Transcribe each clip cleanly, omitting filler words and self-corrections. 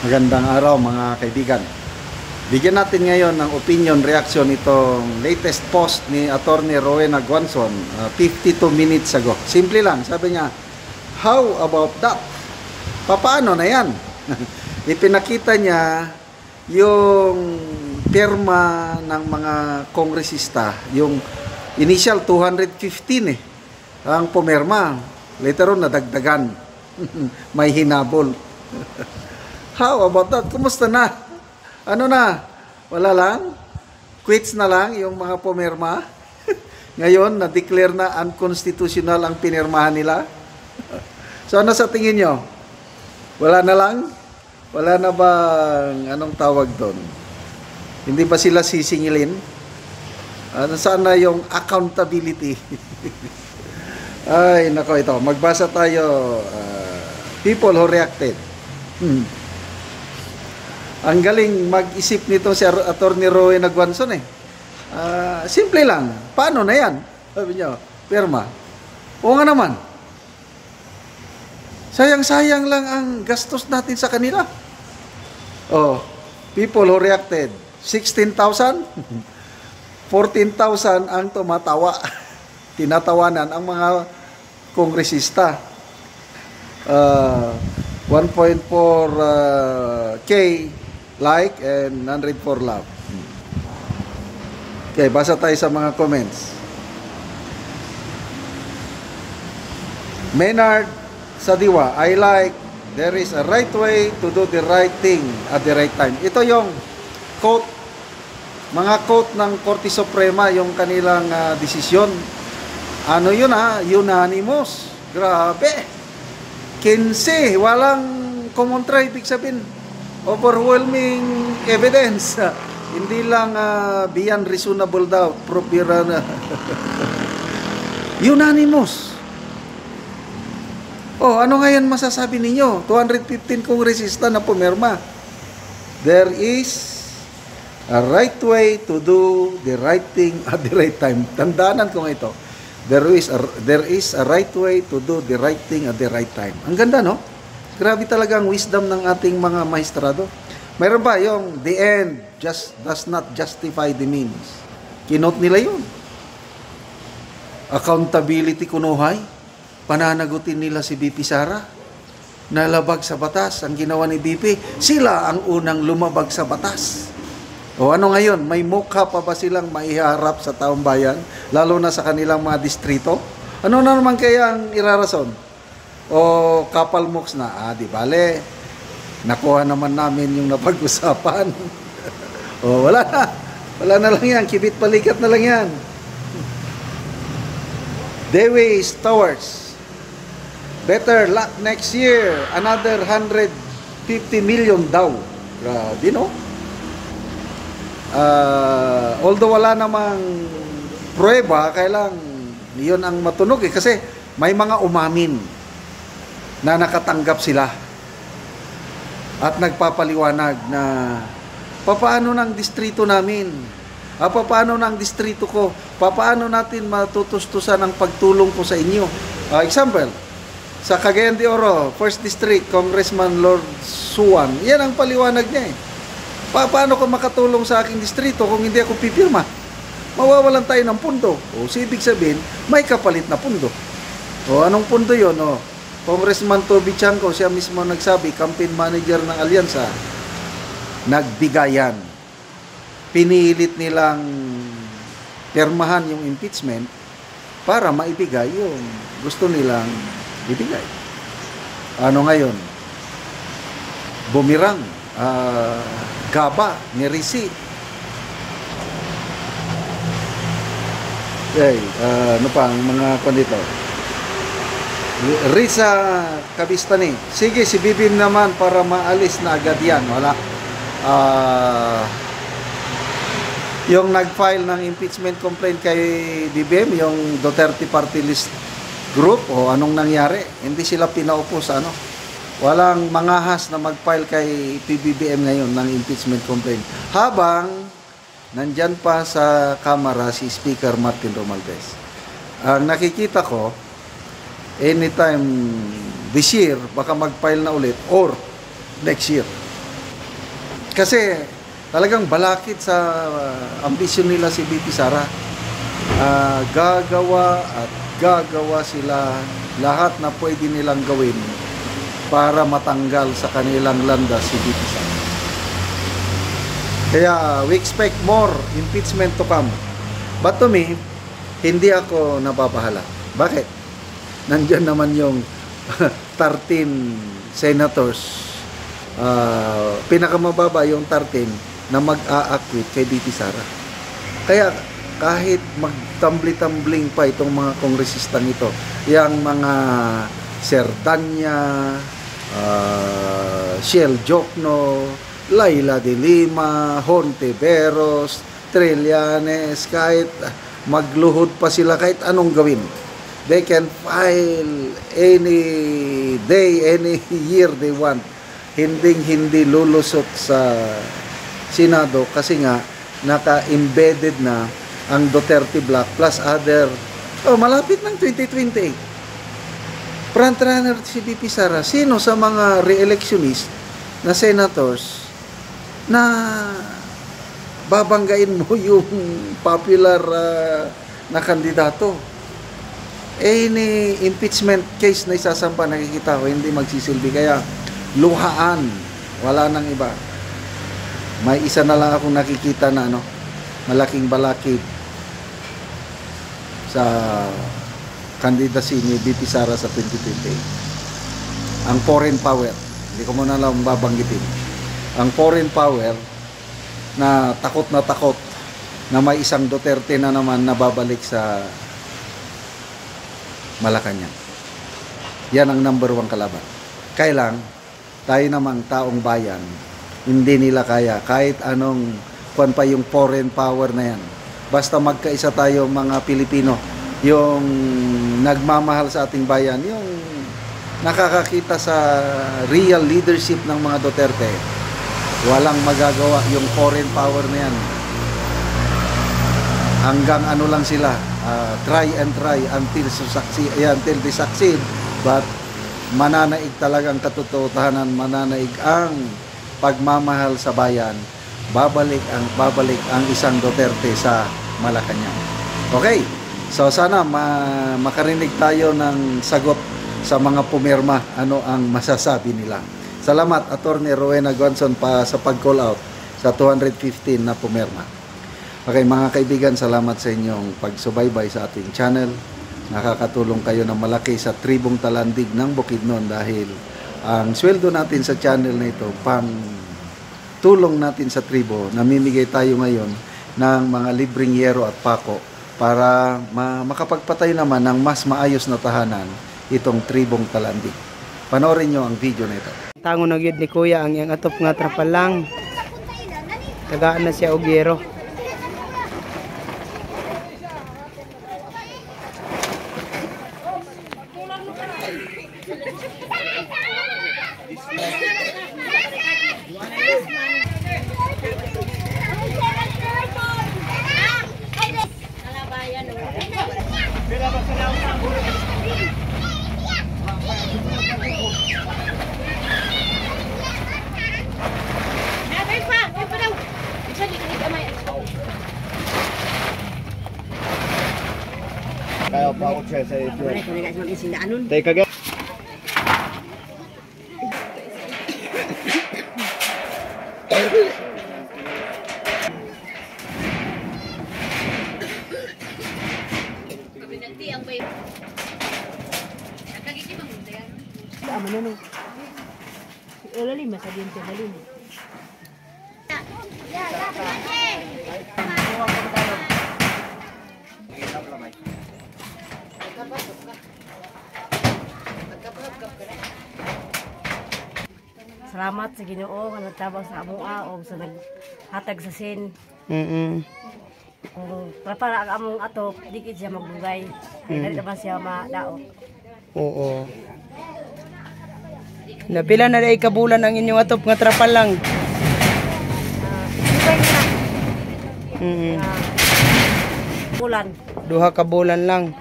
Magandang araw mga kaibigan. Bigyan natin ngayon ng opinion reaction itong latest post ni Attorney Rowena Guanzon 52 minutes ago. Simple lang, sabi niya, how about that? Paano na yan? Ipinakita niya yung pirma ng mga kongresista, yung initial 215 ang pumirma. Later on nadagdagan. May hinabol. How about that? Kumusta na? Ano na? Wala lang? Quits na lang yung mga pumirma? Ngayon, na-declare na unconstitutional ang pinirmahan nila? So, ano sa tingin nyo? Wala na lang? Wala na bang, anong tawag doon? Hindi ba sila sisingilin? Saan na yung accountability? Ay, nako ito. Magbasa tayo. People who reacted. Ang galing mag-isip nito si Attorney Rowena Guanzon simple lang. Paano na yan? Sabi niya, pirma. Oo nga naman. Sayang-sayang lang ang gastos natin sa kanila. Oh, people who reacted. 16,000? 14,000 ang tumatawa. Tinatawanan ang mga kongresista. 1.4 K like and 100 for love. Okay, basa tayo sa mga comments. Maynard Sadiwa, I like there is a right way to do the right thing at the right time. Ito yung quote, mga quote ng Korte Suprema, yung kanilang desisyon. Ano yun unanimous. Grabe. 15, walang kumontra, ibig sabihin overwhelming evidence. Hindi lang beyond reasonable doubt, proof beyond unanimous. Oh, ano ngayon masasabi ninyo? 215 kongresista na pumirma. There is a right way to do the right thing at the right time. Tandaanan ko nga ito. There is a right way to do the right thing at the right time. Ang ganda, no? Grabe talaga ang wisdom ng ating mga maestrado. Mayroon ba yung the end just does not justify the means? Kinote nila yun. Accountability kunuhay. Pananagutin nila si BP Sara. Nalabag sa batas ang ginawa ni BP. Sila ang unang lumabag sa batas. O ano ngayon? May mukha pa ba silang maiharap sa taong bayan? Lalo na sa kanilang mga distrito? Ano na naman kaya ang irarason? O kapal mooks na, di bale, nakuha naman namin yung napag-usapan. O wala na. Wala na lang yan. Kibit palikat na lang yan. Dewi Towers. Better luck next year. Another 150 million daw. Grabe, no? Although wala namang prueba, kailang yun ang matunog kasi may mga umamin na nakatanggap sila at nagpapaliwanag na papaano ng distrito namin, papaano ng distrito ko, papaano natin matutustusan ang pagtulong ko sa inyo. Example, sa Cagayan de Oro, 1st District, Congressman Lord Suwan, yan ang paliwanag niya Paano ko makatulong sa aking distrito kung hindi ako pipirma? Mawawalan tayo ng pundo. O, ibig sabihin, may kapalit na pundo. O, anong pundo yun? O, Congressman Toby Chanco, siya mismo nagsabi, campaign manager ng Alyansa, nagbigayan. Pinilit nilang pirmahan yung impeachment para maibigay yung gusto nilang ibigay. Ano ngayon? Bumirang. Gaba ni Risi. Okay, ano pa ang mga kondito? Risa Kabistani. Sige, si Bibim naman para maalis na agad yan. Wala. Yung nag-file ng impeachment complaint kay Bibim, yung Duterte Party List Group, o anong nangyari? Hindi sila pinaupo sa ano. Walang mangahas na mag-file kay PBBM ngayon ng impeachment complaint. Habang nandyan pa sa Kamara si Speaker Martin Romualdez. Ang nakikita ko, anytime this year, baka mag-file na ulit or next year. Kasi talagang balakid sa ambisyon nila si BP Sara. Gagawa at gagawa sila lahat na pwede nilang gawin para matanggal sa kanilang landas si BP Sara. Kaya we expect more impeachment to come. But to me, hindi ako napapahala. Bakit? Nandiyan naman yung 13 senators. Pinakamababa yung 13 na mag-a-acquit kay BP Sara. Kaya kahit magtambli-tambling pa itong mga kongresistang ito, yung mga Serdanya, Shell Jokno, Laila de Lima, Hontiveros, Trillanes, kahit magluhod pa sila, kahit anong gawin, they can file any day, any year they want. Hindi lulusot sa Senado kasi nga naka-embedded na ang Duterte Block plus other. Malapit ng 2028. Frontrunner si BP Sara. Sino sa mga re-electionist na senators na babanggain mo yung popular na kandidato? Ni impeachment case na isasampa, nakikita ko hindi magsisilbi. Kaya luhaan, wala nang iba. May isa na lang akong nakikita na malaking balakid sa candidacy ni BP Sara sa 2028. Ang foreign power, hindi ko muna lang babanggitin. Ang foreign power na takot na may isang Duterte na naman nababalik sa Malacanang. Yan ang number 1 kalaban. Kailang tayo namang taong bayan, hindi nila kaya kahit anong pa yung foreign power na yan. Basta magkaisa tayo mga Pilipino, yung nagmamahal sa ating bayan, yung nakakakita sa real leadership ng mga Duterte, walang magagawa yung foreign power na yan. Hanggang lang sila, try and try until they succeed, but mananaig talagang katotohanan, mananaig ang pagmamahal sa bayan, babalik ang isang Duterte sa Malacanang. Okay, so sana makarinig tayo ng sagot sa mga pumirma, ano ang masasabi nila. Salamat Attorney Rowena Guanzon sa pag-call out sa 215 na pumirma. Okay mga kaibigan, salamat sa inyong pagsubaybay sa ating channel. Nakakatulong kayo ng malaki sa tribong Talandig ng Bukidnon dahil ang sweldo natin sa channel na ito, pang tulong natin sa tribo, namimigay tayo ngayon ng mga libreng yero at pako para makapagpatay naman ng mas maayos na tahanan itong tribong Talandig. Panoorin nyo ang video na ito. Tango na gyud ni Kuya ang iyang atop nga trapal lang. Tagaan na siya og yero. Kaya pa ako siya sa ito. Teka guys. Salamat sa Ginoo nga nagtabang sa among og sa naghatag sa sin. Kung para ang among atop, di gid siya magbugay. Dili naman siya madaot. Oo. Napila na day kabulan ang inyong atop nga trapal lang. Bulan. Duha ka bulan lang.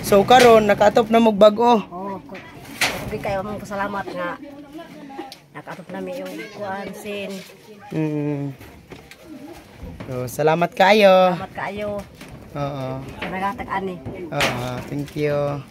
So karon nakaatop na mog bag-o. Di kayo mong pasalamat nga Nakaatop namin yung kuan sin. So, salamat kayo. Salamat kaayo Oo. sa nagatag ani. Oo, thank you.